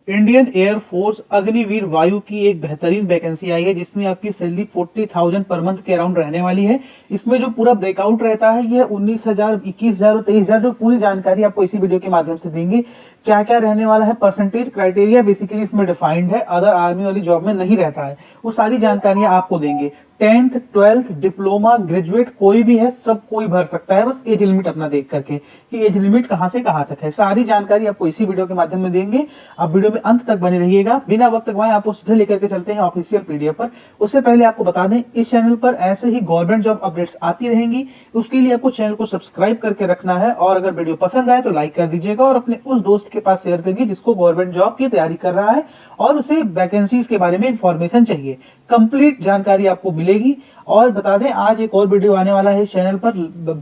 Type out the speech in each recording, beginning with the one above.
Indian air force Agniveer वायु की एक बेहतरीन वैकेंसी आई है जिसमें आपकी सैलरी 40,000 पर मंथ के अराउंड रहने वाली है। इसमें जो पूरा ब्रेकआउट रहता है यह 19,000, 21,000 और 23,000 जो पूरी जानकारी आपको इसी वीडियो के माध्यम से देंगे। क्या क्या रहने वाला है, परसेंटेज क्राइटेरिया बेसिकली इसमें डिफाइंड है, अदर आर्मी वाली जॉब में नहीं रहता है, वो सारी जानकारियां आपको देंगे। 10th 12th डिप्लोमा ग्रेजुएट कोई भी है, सब कोई भर सकता है, बस एज लिमिट अपना देख करके कि एज लिमिट कहां से कहां तक है, सारी जानकारी आपको इसी वीडियो के माध्यम में देंगे। आप वीडियो में अंत तक बने रहिएगा। बिना वक्त गवाए आपको सीधे लेकर के चलते हैं ऑफिशियल पीडीएफ पर। उससे पहले आपको बता दें, इस चैनल पर ऐसे ही गवर्नमेंट जॉब अपडेट्स आती रहेंगी। उसके लिए आपको चैनल को सब्सक्राइब करके रखना है और अगर वीडियो पसंद आए तो लाइक कर दीजिएगा और अपने उस दोस्त के पास शेयर करिए जिसको गवर्नमेंट जॉब की तैयारी कर रहा है और उसे वैकेंसीज के बारे में इंफॉर्मेशन चाहिए। कंप्लीट जानकारी आपको मिलेगी। और बता दें, आज एक और वीडियो आने वाला है इस चैनल पर,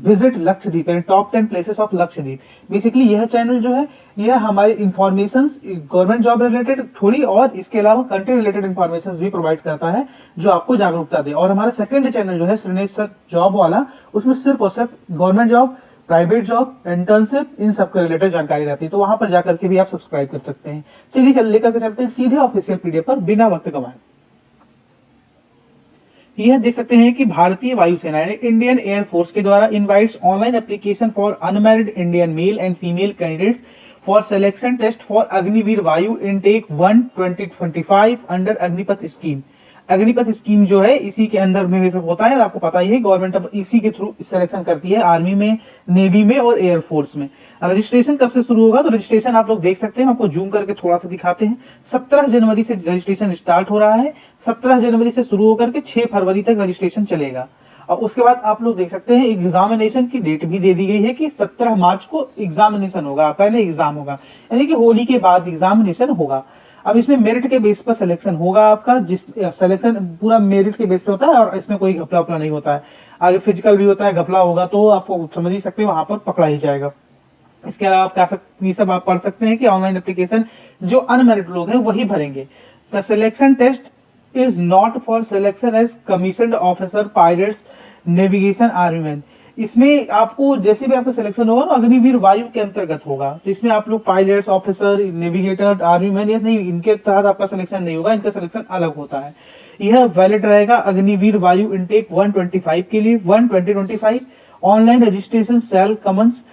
visit Lakshadweep, top 10 places of Lakshadweep. Basically यह चैनल जो है यह हमारे इंफॉर्मेशन गवर्नमेंट जॉब रिलेटेड थोड़ी और इसके अलावा कंट्री रिलेटेड इंफॉर्मेशन भी प्रोवाइड करता है जो आपको जागरूकता दे। और हमारा सेकंड चैनल जो है श्रीनेश सर जॉब वाला, उसमें सिर्फ और सिर्फ government job, private job, internship, इन सब के रिलेटेड जानकारी रहती है, तो वहां पर जाकर के भी आप सब्सक्राइब कर सकते हैं। चलिए लेकर के चलते हैं सीधे ऑफिशियल पीडीएफ पर बिना वक्त गवाए। यह देख सकते हैं कि भारतीय वायुसेना इंडियन एयरफोर्स के द्वारा invites online application for unmarried Indian male and female candidates for selection test for Agniveer Vayu intake 1 2025 under Agnipath scheme. Agnipath scheme जो है इसी के अंदर में सब होता है, आपको पता ही है, गवर्नमेंट अब इसी के थ्रू सिलेक्शन करती है आर्मी में, नेवी में और एयरफोर्स में। रजिस्ट्रेशन कब से शुरू होगा, तो रजिस्ट्रेशन आप लोग देख सकते हैं, आपको जूम करके थोड़ा सा दिखाते हैं। 17 जनवरी से रजिस्ट्रेशन स्टार्ट हो रहा है। 17 जनवरी से शुरू होकर के 6 फरवरी तक रजिस्ट्रेशन चलेगा। और उसके बाद आप लोग देख सकते हैं एग्जामिनेशन की डेट भी दे दी गई है कि 17 मार्च को एग्जामिनेशन होगा, पहले एग्जाम होगा, यानी कि होली के बाद एग्जामिनेशन होगा। अब इसमें मेरिट के बेस पर सिलेक्शन होगा आपका, जिस सिलेक्शन पूरा मेरिट के बेस पे होता है और इसमें कोई घपला वपला नहीं होता है। आगे फिजिकल भी होता है, घपला होगा तो आपको समझ ही सकते हैं वहां पर पकड़ा ही जाएगा। इसके अलावा आप ये सब आप पढ़ सकते हैं कि ऑनलाइन एप्लीकेशन जो अनमेरिड लोग हैं वही भरेंगे। The selection test is not for selection as commissioned officer pilots navigation armyman. इसमें आपको जैसे भी आपका सिलेक्शन होगा ना अग्निवीर वायु के अंतर्गत होगा, तो इसमें आप लोग पायलट्स, ऑफिसर, नेविगेटर, आर्मीमैन ये नहीं, इनके तहत आपका सिलेक्शन नहीं होगा, इनका सिलेक्शन अलग होता है। यह वैलिड रहेगा अग्निवीर वायु इनटेक 125 के लिए 1/2025। Online registration shall commence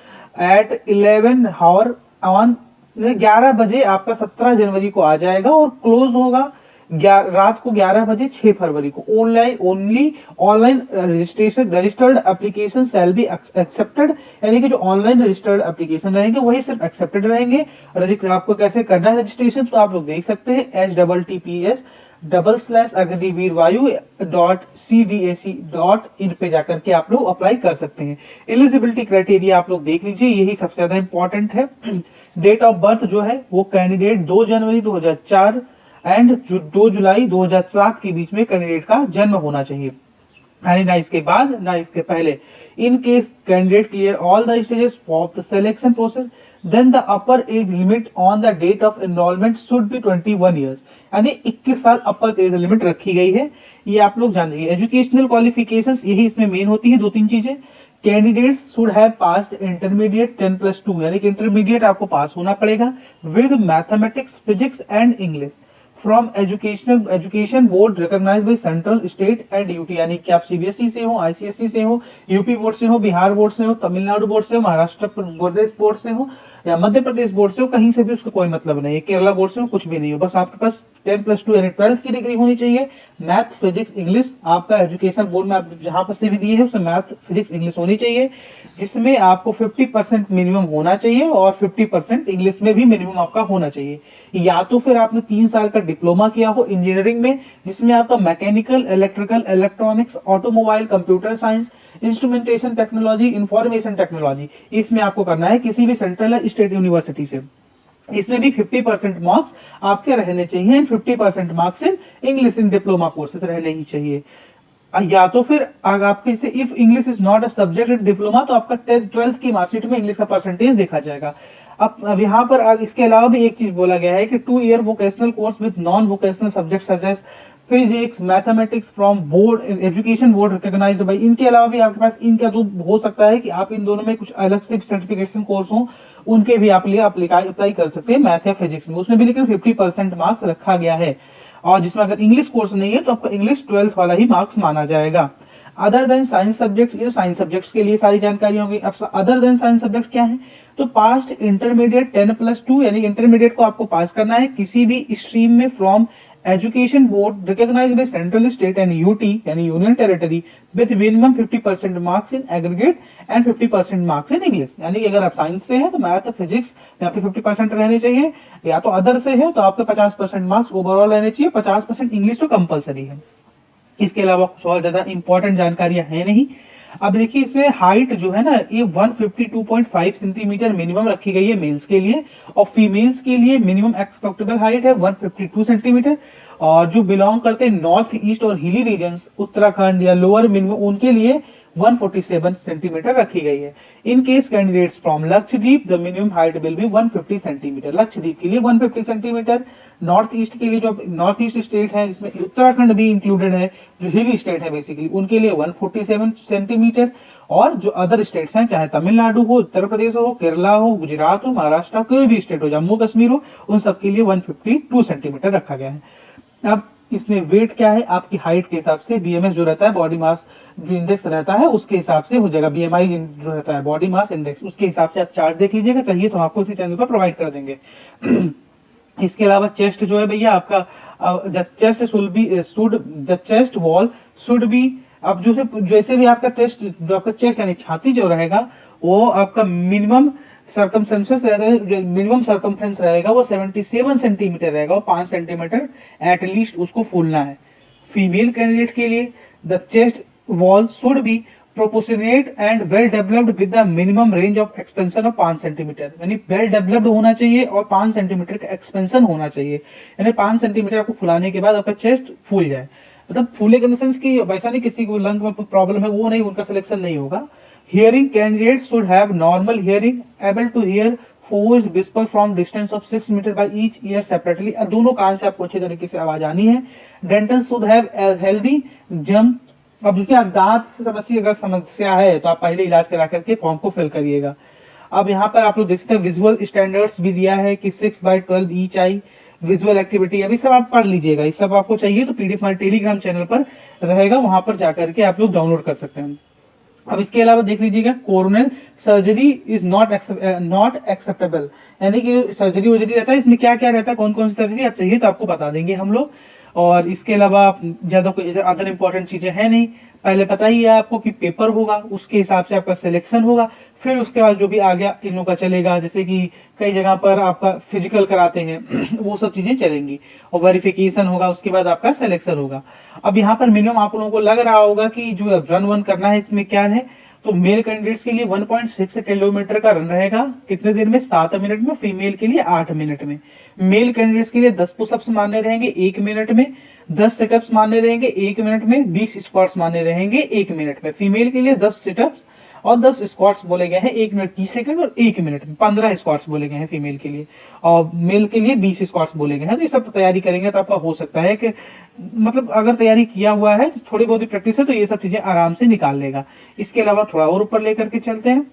at 11 hour on 11 बजे आपका 17 जनवरी को आ जाएगा और क्लोज होगा रात को 11 बजे 6 फरवरी को। Online only online registered application shall be accepted, यानी कि जो ऑनलाइन रजिस्टर्ड एप्लीकेशन रहेंगे वही सिर्फ एक्सेप्टेड रहेंगे। आपको कैसे करना है रजिस्ट्रेशन, तो आप लोग देख सकते हैं https://अग्निवीरवायु.cdac.in पे जाकर के आप लोग अप्लाई कर सकते हैं। एलिजिबिलिटी क्राइटेरिया आप लोग देख लीजिए, यही सबसे ज्यादा इंपॉर्टेंट है। डेट ऑफ बर्थ जो है वो कैंडिडेट 2 जनवरी 2004 एंड 2 जुलाई 2007 के बीच में कैंडिडेट का जन्म होना चाहिए, यानी ना इसके बाद ना इसके पहले। In case candidate clear all the stages of the selection process then the upper age limit on the date of enrolment should be 21 years, यानी 21 साल अपर एज लिमिट रखी गई है, ये आप लोग जान लीजिए। एजुकेशनल क्वालिफिकेशंस यही इसमें मेन होती है, 2-3 चीजें। Candidates should have passed intermediate 10+2, यानी कि इंटरमीडिएट आपको पास होना पड़ेगा with mathematics, physics and English from education board recognised by central, state and UT, यानी कि आप सीबीएसई से हो, आईसीएसई से हो, यूपी बोर्ड से हो, बिहार बोर्ड से हो, तमिलनाडु बोर्ड से हो, महाराष्ट्र प्रदेश बोर्ड से हो या मध्य प्रदेश बोर्ड से हो, कहीं से भी उसका कोई मतलब नहीं है, केरला बोर्ड से हो, कुछ भी नहीं हो, बस आपके पास 10+2 यानी 12th की डिग्री होनी चाहिए। मैथ, फिजिक्स, इंग्लिश आपका एजुकेशन बोर्ड में आप जहां पर से भी दिए है उसमें मैथ, फिजिक्स, इंग्लिश होनी चाहिए, जिसमें आपको 50% मिनिमम होना चाहिए और 50% इंग्लिश में भी मिनिमम आपका होना चाहिए। या तो फिर आपने 3 साल का डिप्लोमा किया हो इंजीनियरिंग में, जिसमें आपका mechanical, electrical, electronics, automobile, computer science, instrumentation technology, information technology, इसमें आपको करना है किसी भी सेंट्रल या स्टेट यूनिवर्सिटी से। इसमें भी 50% मार्क्स आपके रहने चाहिए and 50% marks in English in diploma courses रहने ही चाहिए। या तो फिर अगर आपके से if English is not a subject in diploma तो आपका 12th की मार्कशीट में इंग्लिश का परसेंटेज देखा जाएगा। अब यहाँ पर इसके अलावा भी एक चीज बोला गया है कि 2 year vocational course with non vocational subject such as physics, mathematics from board education board recognised by, इनके अलावा भी आपके पास इनका तो हो सकता है कि आप इन दोनों में कुछ अलग से सर्टिफिकेशन कोर्स हो उनके भी आप लिए अप्लाई कर सकते हैं मैथ या फिजिक्स में। उसमें भी लेकिन 50% मार्क्स रखा गया है, और जिसमें अगर इंग्लिश कोर्स नहीं है तो आपका इंग्लिश 12th वाला ही मार्क्स माना जाएगा। अदर देन साइंस सब्जेक्ट, ये साइंस सब्जेक्ट्स के लिए सारी जानकारी होगी। अब अदर देन साइंस सब्जेक्ट क्या है, तो पास्ट इंटरमीडिएट 10+2 यानी इंटरमीडिएट को आपको पास करना है किसी भी स्ट्रीम में from education board recognised by central state and UT यानी union territory with minimum 50% marks in aggregate and 50% marks in English. यानी कि अगर आप साइंस से हैं तो मैथ फिजिक्स में आपके 50% रहने चाहिए, या तो अदर से है तो आपके 50% मार्क्स ओवरऑल रहने चाहिए, 50% इंग्लिश तो कंपलसरी है। इसके अलावा कुछ और ज्यादा इंपॉर्टेंट जानकारियां है नहीं। अब देखिए इसमें हाइट जो है ना ये 152.5 सेंटीमीटर मिनिमम रखी गई है मेल्स के लिए, और फीमेल्स के लिए मिनिमम एक्सपेक्टेबल हाइट है 152 सेंटीमीटर। और जो बिलोंग करते हैं नॉर्थ ईस्ट और हिली रीजन उत्तराखंड या लोअर मिनिमम, उनके लिए 147 सेंटीमीटर रखी गई है। In case candidates from Lakshadweep the minimum height will be 150 centimetre, Lakshadweep के लिए 150 सेंटीमीटर। नॉर्थ ईस्ट के लिए जो नॉर्थ ईस्ट स्टेट है जिसमें उत्तराखंड भी इंक्लूडेड है, जो हिली स्टेट है बेसिकली, उनके लिए 147 सेंटीमीटर। और जो अदर स्टेट्स हैं चाहे तमिलनाडु हो, उत्तर प्रदेश हो, केरला हो, गुजरात हो, महाराष्ट्र हो, कोई भी स्टेट हो, जम्मू कश्मीर हो, उन सबके लिए 152 सेंटीमीटर रखा गया है। अब इसमें वेट क्या है, आपकी हाइट के हिसाब से बीएमएस जो रहता है बॉडी मास जो इंडेक्स रहता है उसके हिसाब से हो जाएगा, बीएमआई जो रहता है बॉडी मास इंडेक्स उसके हिसाब से आप चार्ट देख लीजिएगा, चाहिए तो आपको उसी चैनल पर प्रोवाइड कर देंगे। इसके अलावा चेस्ट जो है भैया आपका the chest wall should be, अब जो जैसे भी आपका चेस्ट यानी छाती जो रहेगा वो आपका मिनिमम सर्कमफ्रेंस रहेगा वो 77 सेंटीमीटर रहेगा, वो 5 सेंटीमीटर एटलीस्ट उसको फूलना है। फीमेल कैंडिडेट के लिए the chest wall should be proportionate and well developed with the minimum range of expansion of 5 centimetre, यानी वेल डेवलप्ड होना चाहिए और 5 सेंटीमीटर का एक्सपेंशन होना चाहिए, यानी 5 सेंटीमीटर आपको फुलाने के बाद आपका चेस्ट फूल जाए। मतलब फूले के सेंस की वैसा नहीं किसी को लंग में प्रॉब्लम है वो नहीं, उनका सिलेक्शन नहीं होगा। Hearing candidate should have normal hearing able to hear forced whisper from distance of 6 metre by each ear separately, दोनों कान से आपको अच्छी तरीके से आवाज आनी है। डेंटल शुड हैव हेल्दी जम, अब देखिए आप दांत से समस्या है तो आप पहले इलाज करा करके फॉर्म को फिल करिएगा। अब यहाँ पर आप लोग देख सकते हैं विजुअल स्टैंडर्ड्स भी दिया है कि 6/12 ईच आई, विजुअल एक्टिविटी, अभी सब आप पढ़ लीजिएगा। ये सब आपको चाहिए तो पीडीएफ हमारे टेलीग्राम चैनल पर रहेगा, वहां पर जाकर के आप लोग डाउनलोड कर सकते हैं। अब इसके अलावा देख लीजिएगा coronal surgery is not acceptable, यानी कि सर्जरी वर्जरी रहता है इसमें क्या क्या रहता है, कौन कौन सी सर्जरी आप चाहिए तो आपको बता देंगे हम लोग। और इसके अलावा ज्यादा कोई अदर इंपॉर्टेंट चीजें है नहीं, पहले पता ही है आपको कि पेपर होगा उसके हिसाब से आपका सिलेक्शन होगा, फिर उसके बाद जो भी आ गया इन लोगों का चलेगा, जैसे कि कई जगह पर आपका फिजिकल कराते हैं वो सब चीजें चलेंगी और वेरिफिकेशन होगा, उसके बाद आपका सिलेक्शन होगा। अब यहाँ पर मिनिमम आप लोगों को लग रहा होगा कि जो रन वन करना है इसमें क्या है, तो मेल कैंडिडेट्स के लिए 1.6 किलोमीटर का रन रहेगा, कितने देर में, 7 मिनट में, फीमेल के लिए 8 मिनट में। मेल कैंडिडेट्स के लिए 10 पुशअप्स मारने रहेंगे 1 मिनट में, 10 सिटअप्स मारने रहेंगे 1 मिनट में, 20 स्क्वाट्स मारने रहेंगे 1 मिनट में। फीमेल के लिए 10 सिटअप्स और 10 स्क्वाट्स बोले गए हैं 1 मिनट 30 सेकंड और 1 मिनट में, 15 स्क्वाट्स बोले गए हैं फीमेल के लिए, और मेल के लिए 20 स्क्वाट्स बोले गए हैं। तो ये सब तैयारी करेंगे तो आपका हो सकता है कि मतलब अगर तैयारी किया हुआ है थोड़ी बहुत प्रैक्टिस है तो ये सब चीजें आराम से निकाल लेगा। इसके अलावा थोड़ा और ऊपर लेकर के चलते हैं।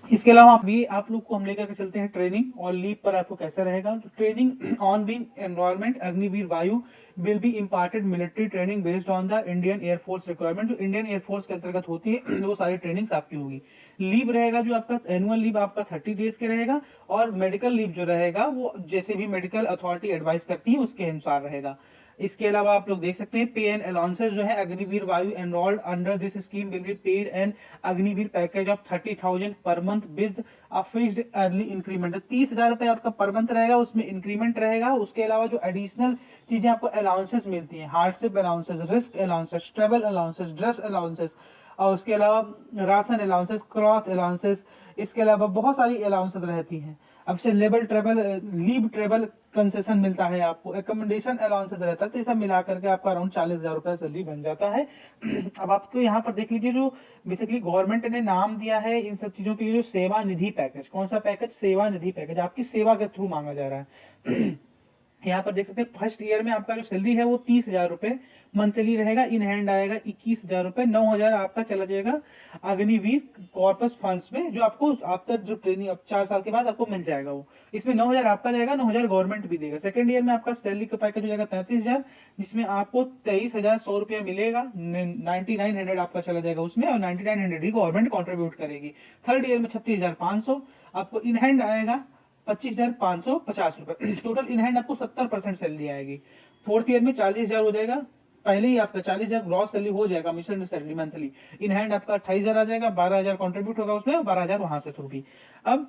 इसके अलावा आप लोग को हम लेकर के चलते हैं ट्रेनिंग और लीव पर आपको कैसा रहेगा। तो training on being environment Agniveer Vayu will be imparted military training based on the Indian air force requirement, जो इंडियन एयरफोर्स के अंतर्गत होती है वो सारी ट्रेनिंग्स आपकी होगी। लीव रहेगा जो आपका एनुअल लीव आपका 30 डेज के रहेगा, और मेडिकल लीव जो रहेगा वो जैसे भी मेडिकल अथॉरिटी एडवाइस करती है उसके अनुसार रहेगा। इसके अलावा आप लोग देख सकते हैं पे एंड अलाउंसेस जो है अग्निवीर वायु enrolled under this scheme will be paid and Agniveer package of 30,000 per month with a fixed early increment, 30,000 रुपए आपका पर मंथ रहेगा, उसमें इंक्रीमेंट रहेगा। उसके अलावा जो एडिशनल चीजें आपको अलाउंसेस मिलती हैं, hardship allowances, risk allowances, travel allowances, dress allowances, और उसके अलावा राशन अलाउंसेस, क्रॉथ अलाउंसेस, इसके अलावा बहुत सारी अलाउंसेस रहती हैं। अब से label travel leave travel concession मिलता है आपको, एकोमोडेशन अलाउंसेस रहता है, तो ये सब मिला करके आपका अराउंड 40,000 रुपए सैलरी बन जाता है। अब आपको यहाँ पर देख लीजिए जो बेसिकली गवर्नमेंट ने नाम दिया है इन सब चीजों के लिए, जो सेवा निधि पैकेज, कौन सा पैकेज, सेवा निधि पैकेज, आपकी सेवा के थ्रू मांगा जा रहा है। यहाँ पर देख सकते हैं फर्स्ट ईयर में आपका जो सैलरी है वो 30,000 रुपए मंथली रहेगा, इन हैंड आएगा 21,000 रुपए, 9,000 आपका चला जाएगा अग्निवीर कॉर्पस फंड्स में, जो आपको आफ्टर जो ट्रेनिंग अब 4 साल के बाद आपको मिल जाएगा वो। इसमें 9,000 आपका जाएगा, 9,000 गवर्नमेंट भी देगा। सेकंड ईयर में आपका सैलरी का पैकेज हो जाएगा 33,000, जिसमें आपको 23,100 रुपया मिलेगा, 9900 आपका चला जाएगा उसमें, और 9900 ही गवर्नमेंट कॉन्ट्रीब्यूट करेगी। थर्ड ईयर में 36,500 आपको इन हैंड आएगा, 25,550 रुपए, टोटल इन हैंड आपको 70% सैलरी आएगी। फोर्थ ईयर में 40,000 हो जाएगा, पहले ही आपका 40,000 ग्रॉस सैलरी हो जाएगा, mission salary monthly. In hand आपका 28,000 आ जाएगा, 12,000 कॉन्ट्रीब्यूट होगा उसमें, और 12,000 वहां से थ्रू भी। अब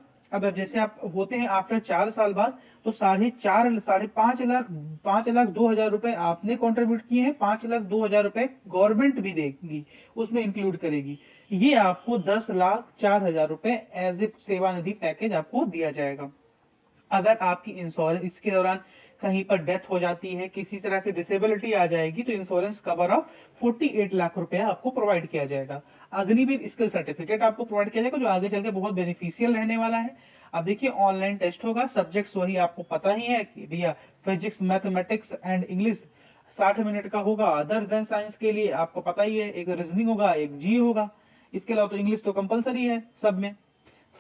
जैसे आप होते हैं आफ्टर 4 साल बाद, तो 5,02,000 रुपए आपने कॉन्ट्रीब्यूट किए हैं, 5,02,000 रुपए गवर्नमेंट भी देगी, उसमें इंक्लूड करेगी। ये आपको 10,04,000 रुपए एज ए सेवानिधि पैकेज आपको दिया जाएगा। अगर आपकी इंश्योरेंस इसके दौरान कहीं पर डेथ हो जाती है, किसी तरह की डिसेबिलिटी आ जाएगी, तो इंश्योरेंस कवर ऑफ 48 लाख रुपया आपको प्रोवाइड किया जाएगा। अग्निवीर स्किल सर्टिफिकेट आपको प्रोवाइड किया जाएगा, जो आगे चल के बहुत बेनिफिशियल रहने वाला है। अब देखिए ऑनलाइन टेस्ट होगा, सब्जेक्ट्स वही आपको पता ही है कि भैया physics, mathematics and English 60 minute का होगा। अदर देन साइंस के लिए आपको पता ही है, एक रीजनिंग होगा, एक जी होगा। इसके अलावा तो इंग्लिश तो कंपलसरी है सब में।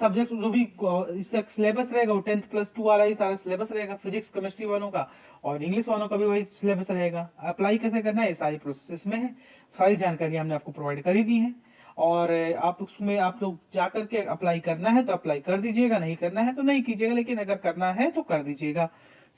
सब्जेक्ट जो भी इसका सिलेबस रहेगा वो 10+2 वाला ही सारा सिलेबस रहेगा, फिजिक्स केमिस्ट्री वालों का, और इंग्लिश वालों का भी वही सिलेबस रहेगा। अप्लाई कैसे करना है, ये सारी प्रोसेस में है, सारी जानकारी हमने आपको प्रोवाइड करी दी है। और आप उसमें आप लोग जाकर के अप्लाई करना है तो अप्लाई कर दीजिएगा, नहीं करना है तो नहीं कीजिएगा, लेकिन अगर करना है तो कर दीजिएगा।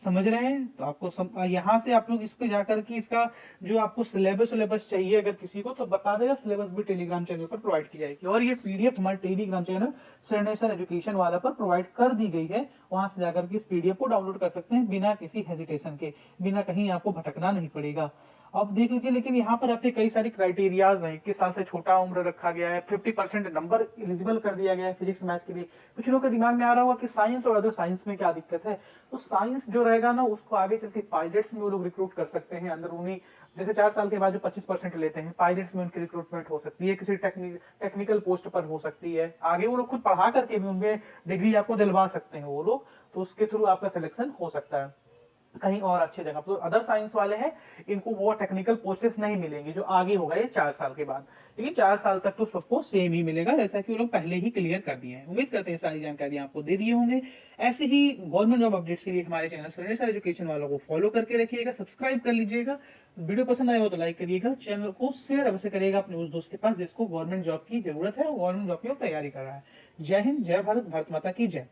समझ रहे हैं? तो आपको यहाँ से आप लोग इस पे जाकर के इसका जो आपको सिलेबस चाहिए अगर किसी को, तो बता देगा, सिलेबस भी टेलीग्राम चैनल पर प्रोवाइड की जाएगी। और ये पीडीएफ हमारे टेलीग्राम चैनल सर्नेशन एजुकेशन वाला पर प्रोवाइड कर दी गई है, वहां से जाकर के इस पीडीएफ को डाउनलोड कर सकते हैं बिना किसी हेजिटेशन के, बिना कहीं आपको भटकना नहीं पड़ेगा। अब देख लीजिए, लेकिन यहाँ पर आपके कई सारे क्राइटेरियाज हैं। 21 साल से छोटा उम्र रखा गया है, 50% नंबर एलिजिबल कर दिया गया है फिजिक्स मैथ के लिए। कुछ लोगों के दिमाग में आ रहा होगा कि साइंस और अदर साइंस में क्या दिक्कत है, तो साइंस जो रहेगा ना उसको आगे चल के पायलट्स में वो लोग रिक्रूट कर सकते हैं, अंदरूनी जैसे 4 साल के बाद जो 25% लेते हैं पायलट्स में, उनकी रिक्रूटमेंट हो सकती है, किसी टेक्निकल पोस्ट पर हो सकती है। आगे वो लोग खुद पढ़ा करके भी उनमें डिग्री आपको दिलवा सकते हैं वो लोग, तो उसके थ्रू आपका सिलेक्शन हो सकता है कहीं और अच्छी जगह। तो अदर साइंस वाले हैं, इनको वो टेक्निकल पोस्टेस नहीं मिलेंगे जो आगे होगा ये 4 साल के बाद, लेकिन 4 साल तक तो सबको सेम ही मिलेगा, जैसा कि वो लोग पहले ही क्लियर कर दिए हैं। उम्मीद करते हैं सारी जानकारी आपको दे दिए होंगे। ऐसे ही गवर्नमेंट जॉब अपडेट्स के लिए हमारे चैनल सर्नेशन एजुकेशन वालों को फॉलो करके रखिएगा, सब्सक्राइब कर लीजिएगा। वीडियो पसंद आया हो तो लाइक करिएगा, चैनल को शेयर अवश्य करिएगा अपने उस दोस्त के पास जिसको गवर्नमेंट जॉब की जरूरत है और गवर्नमेंट जॉब की तैयारी कर रहा है। जय हिंद, जय भारत, भारत माता की जय।